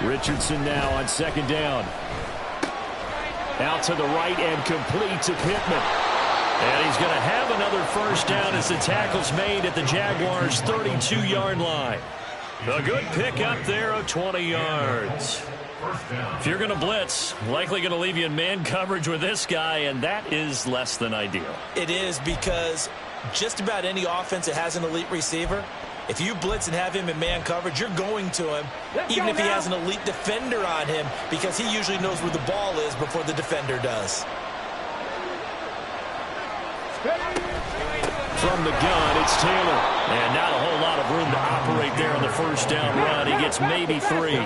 Richardson now on second down. Out to the right and complete to Pittman. And he's going to have another first down as the tackle's made at the Jaguars' 32-yard line. A good pickup there of 20 yards. If you're going to blitz, likely going to leave you in man coverage with this guy, and that is less than ideal. It is, because just about any offense that has an elite receiver, if you blitz and have him in man coverage, you're going to him, even if he has an elite defender on him, because he usually knows where the ball is before the defender does. From the gun, it's Taylor. And not a whole lot of room to operate there on the first down run. He gets maybe 3.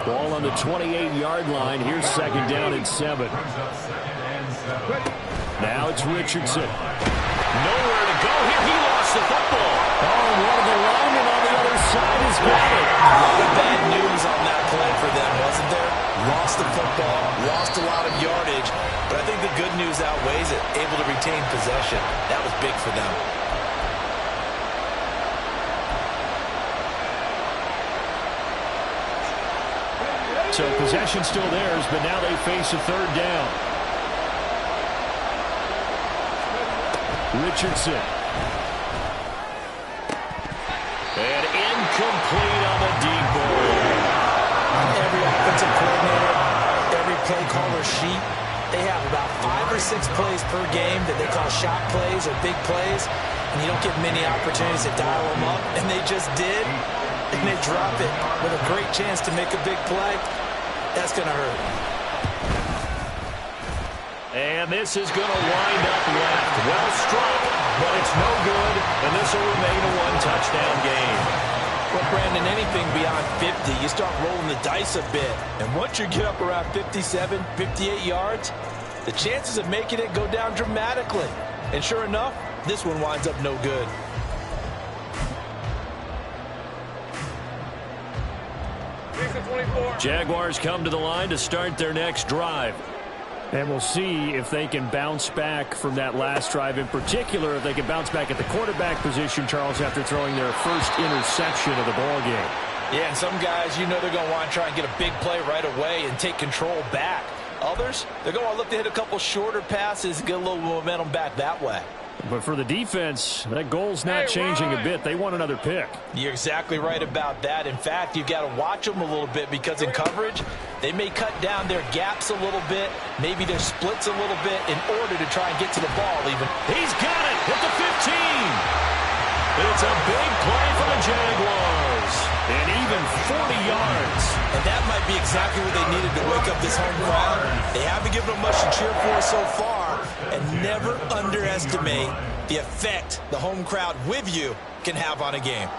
Ball on the 28-yard line. Here's second down and 7. Now it's Richardson. Nowhere to go here. He lost the football. Oh, one of the linemen on the other side has got it. A lot of bad news on that play for them, wasn't there? Lost the football, lost a lot of yardage, but I think the good news outweighs it. Able to retain possession. That was big for them. So possession still theirs, but now they face a third down. Richardson. And incomplete on the deep ball. Every offensive coordinator, every play caller sheet, they have about 5 or 6 plays per game that they call shot plays or big plays, and you don't get many opportunities to dial them up, and they just did, and they drop it with a great chance to make a big play. That's going to hurt. And this is going to wind up left. Well struck, but it's no good, and this will remain a one-touchdown game. Well, Brandon, anything beyond 50, you start rolling the dice a bit. And once you get up around 57, 58 yards, the chances of making it go down dramatically. And sure enough, this one winds up no good. Jaguars come to the line to start their next drive. And we'll see if they can bounce back from that last drive. In particular, if they can bounce back at the quarterback position, Charles, after throwing their first interception of the ball game. Yeah, and some guys, you know they're going to want to try and get a big play right away and take control back. Others, they're going to look to hit a couple shorter passes and get a little momentum back that way. But for the defense, that goal's not changing a bit. They want another pick. You're exactly right about that. In fact, you've got to watch them a little bit, because in coverage, they may cut down their gaps a little bit, maybe their splits a little bit in order to try and get to the ball even. He's got it at the 15. It's a big play for the Jaguars. And even 40 yards. And that might be exactly what they needed to wake up this home crowd. They haven't given them much to cheer for so far. And never underestimate the effect the home crowd with you can have on a game.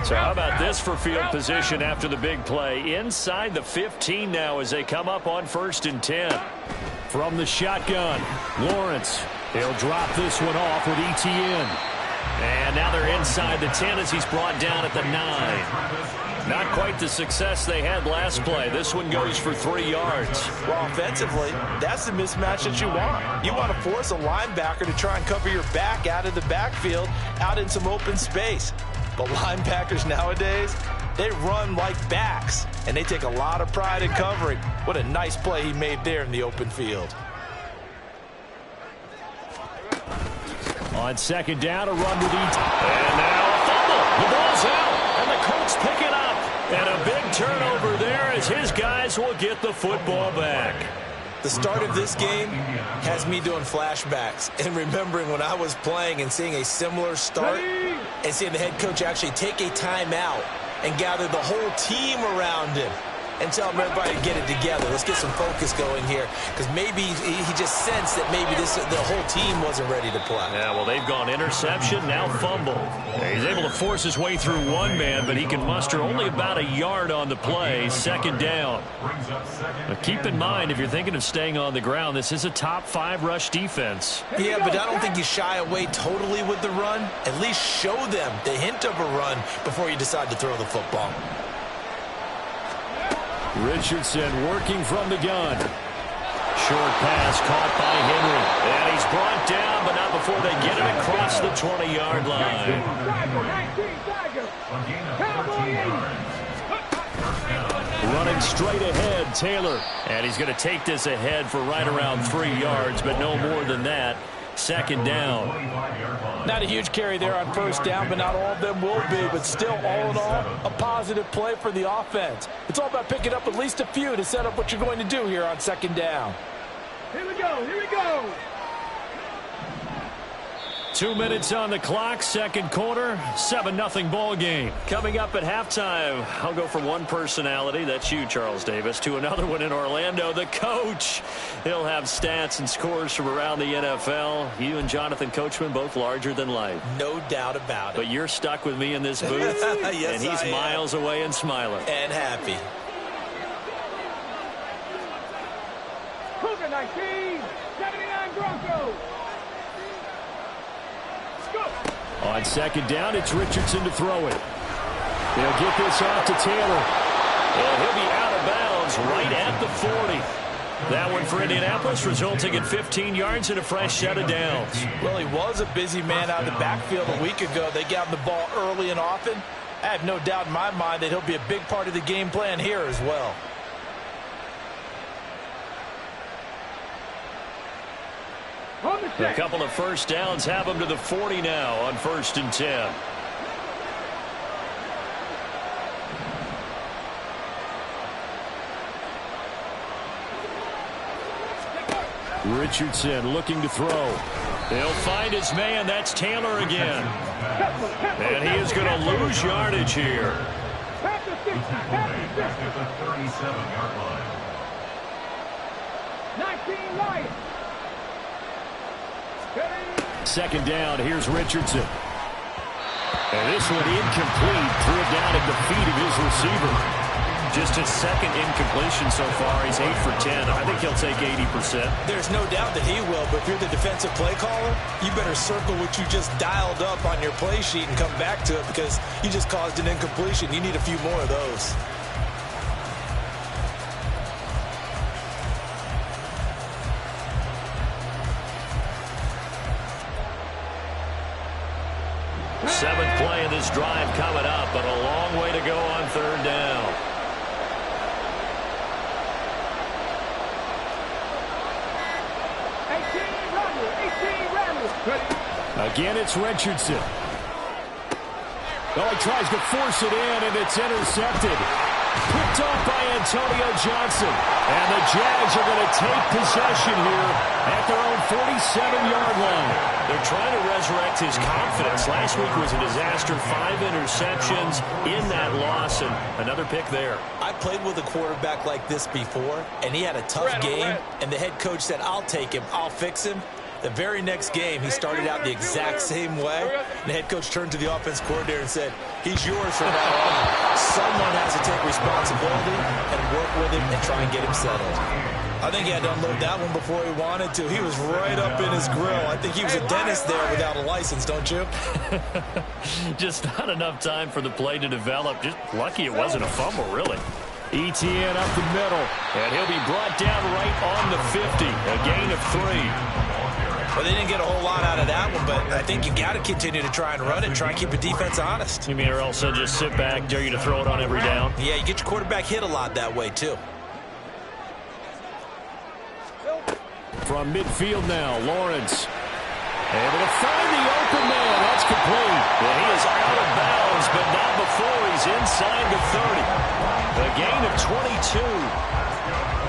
So how about this for field position after the big play? Inside the 15 now as they come up on 1st and 10. From the shotgun, Lawrence. He'll drop this one off with Etienne. And now they're inside the 10 as he's brought down at the 9. Not quite the success they had last play. This one goes for 3 yards. Well, offensively, that's the mismatch that you want. You want to force a linebacker to try and cover your back out of the backfield, out in some open space. But linebackers nowadays, they run like backs, and they take a lot of pride in covering. What a nice play he made there in the open field. On second down, a run with Etienne. And now a fumble. The ball's out, and the Colts pick it up. And a big turnover there as his guys will get the football back. The start of this game has me doing flashbacks and remembering when I was playing and seeing a similar start and seeing the head coach actually take a timeout and gather the whole team around him and tell him everybody to get it together. Let's get some focus going here, because maybe he just sensed that maybe the whole team wasn't ready to play. Yeah, well, they've gone interception, now fumble. He's able to force his way through one man, but he can muster only about a yard on the play. Second down. But keep in mind, if you're thinking of staying on the ground, this is a top 5 rush defense. Yeah, but I don't think you shy away totally with the run. At least show them the hint of a run before you decide to throw the football. Richardson working from the gun. Short pass caught by Henry. And he's brought down, but not before they get it across the 20-yard line. Running straight ahead, Taylor. And he's going to take this ahead for right around 3 yards, but no more than that. Second down. Not a huge carry there on first down, but not all of them will be. But still, all in all, a positive play for the offense. It's all about picking up at least a few to set up what you're going to do here on second down. Here we go, here we go. 2 minutes on the clock, second quarter, 7-0 ball game. Coming up at halftime, I'll go from one personality, that's you, Charles Davis, to another one in Orlando, the coach. He'll have stats and scores from around the NFL. You and Jonathan Coachman, both larger than life. No doubt about it. But you're stuck with me in this booth, yes, and he's miles away and smiling. And happy. Cougar 19, 79 Broncos. On second down, it's Richardson to throw it. They'll get this off to Taylor. And he'll be out of bounds right at the 40. That one for Indianapolis, resulting in 15 yards and a fresh set of downs. Well, he was a busy man out of the backfield a week ago. They got him the ball early and often. I have no doubt in my mind that he'll be a big part of the game plan here as well. A couple of first downs have him to the 40 now on 1st and 10. Richardson looking to throw. He'll find his man. That's Taylor again. And he is going to lose yardage here. Back to the 37-yard line. 19 Lions. Second down, here's Richardson. And this one incomplete. Threw it down at the feet of his receiver. Just his second incompletion so far. He's 8 for 10. I think he'll take 80%. There's no doubt that he will, but if you're the defensive play caller, you better circle what you just dialed up on your play sheet and come back to it because you just caused an incompletion. You need a few more of those. Seventh play of this drive coming up, but a long way to go on third down. Again, it's Richardson. Oh, he tries to force it in, and it's intercepted. Picked off by Antonio Johnson. And the Jags are going to take possession here at their own 47-yard line. They're trying to resurrect his confidence. Last week was a disaster. 5 interceptions in that loss, and another pick there. I played with a quarterback like this before, and he had a tough game, and the head coach said, I'll take him, I'll fix him. The very next game, he started out the exact same way. And the head coach turned to the offense coordinator and said, he's yours from now on. Someone has to take responsibility and work with him and try and get him settled. I think he had to unload that one before he wanted to. He was right up in his grill. I think he was a dentist there without a license, don't you? Just not enough time for the play to develop. Just lucky it wasn't a fumble, really. ETN up the middle. And he'll be brought down right on the 50. A gain of 3. Well, they didn't get a whole lot out of that one, but I think you got to continue to try and run it and try and keep the defense honest. You mean or else they'll just sit back, dare you to throw it on every down? Yeah, you get your quarterback hit a lot that way, too. From midfield now, Lawrence. Able to find the open man. That's complete. Well, he is out of bounds, but not before he's inside the 30. A gain of 22.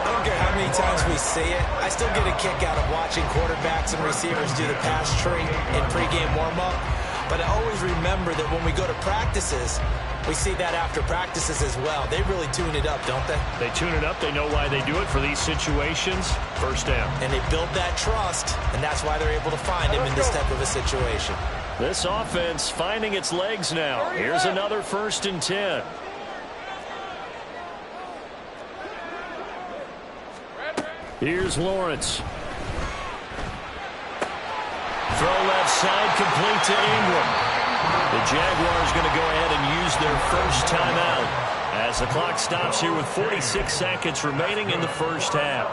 I don't care how many times we see it. I still get a kick out of watching quarterbacks and receivers do the pass tree in pregame warm-up. But I always remember that when we go to practices, we see that after practices as well. They really tune it up, don't they? They tune it up. They know why they do it for these situations. First down. And they build that trust, and that's why they're able to find him in this type of a situation. This offense finding its legs now. Here's another 1st and 10. Here's Lawrence. Throw left side, complete to Ingram. The Jaguars going to go ahead and use their first timeout. As the clock stops here with 46 seconds remaining in the first half.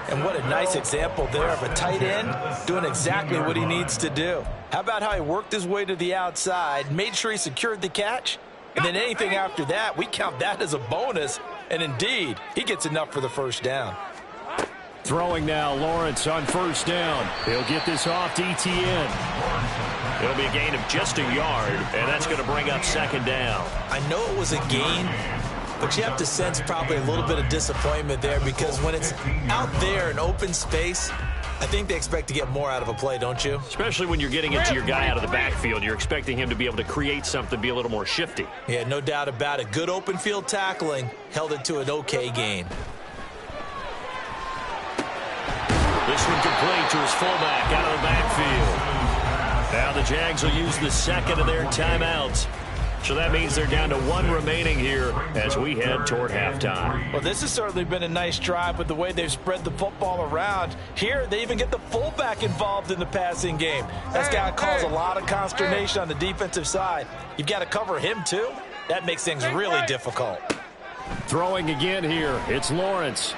And what a nice example there of a tight end doing exactly what he needs to do. How about how he worked his way to the outside, made sure he secured the catch, and then anything after that, we count that as a bonus. And indeed, he gets enough for the first down. Throwing now, Lawrence on first down. He'll get this off to ETN. It'll be a gain of just a yard, and that's going to bring up second down. I know it was a gain, but you have to sense probably a little bit of disappointment there because when it's out there in open space, I think they expect to get more out of a play, don't you? Especially when you're getting into your guy out of the backfield. You're expecting him to be able to create something, be a little more shifty. Yeah, no doubt about it. Good open field tackling held it to an okay gain. This one complete to his fullback out of the backfield. Now the Jags will use the second of their timeouts. So that means they're down to one remaining here as we head toward halftime. Well, this has certainly been a nice drive with the way they've spread the football around. Here, they even get the fullback involved in the passing game. That's got to cause a lot of consternation on the defensive side. You've got to cover him, too. That makes things really difficult. Throwing again here. It's Lawrence.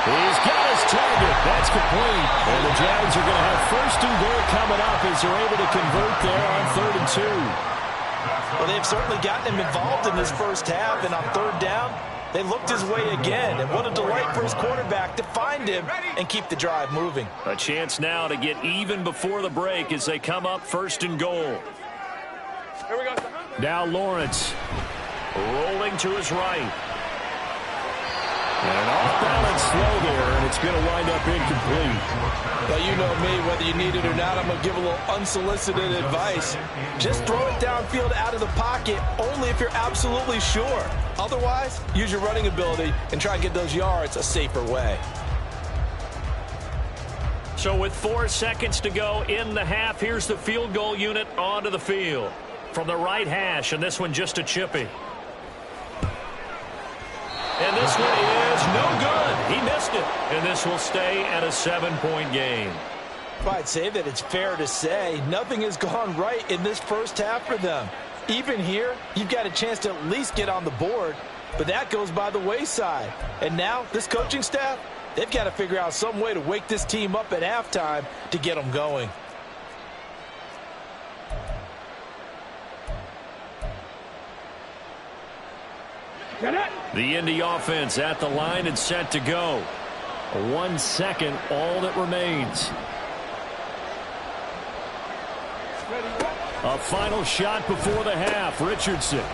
He's got his target. That's complete. And the Jags are going to have first and goal coming up as they're able to convert there on 3rd and 2. Well, they've certainly gotten him involved in this first half, and on 3rd down, they looked his way again. And what a delight for his quarterback to find him and keep the drive moving. A chance now to get even before the break as they come up 1st and goal. Here we go. Now Lawrence rolling to his right. And an off-balance throw there, and it's going to wind up incomplete. Well, you know me, whether you need it or not, I'm going to give a little unsolicited advice. Just throw it downfield out of the pocket only if you're absolutely sure. Otherwise, use your running ability and try and get those yards a safer way. So with 4 seconds to go in the half, here's the field goal unit onto the field. From the right hash, and this one just a chippy. And this one is no good. He missed it. And this will stay at a 7-point game. I'd say that it's fair to say nothing has gone right in this first half for them. Even here, you've got a chance to at least get on the board, but that goes by the wayside. And now, this coaching staff, they've got to figure out some way to wake this team up at halftime to get them going. The Indy offense at the line and set to go. 1 second, all that remains. A final shot before the half. Richardson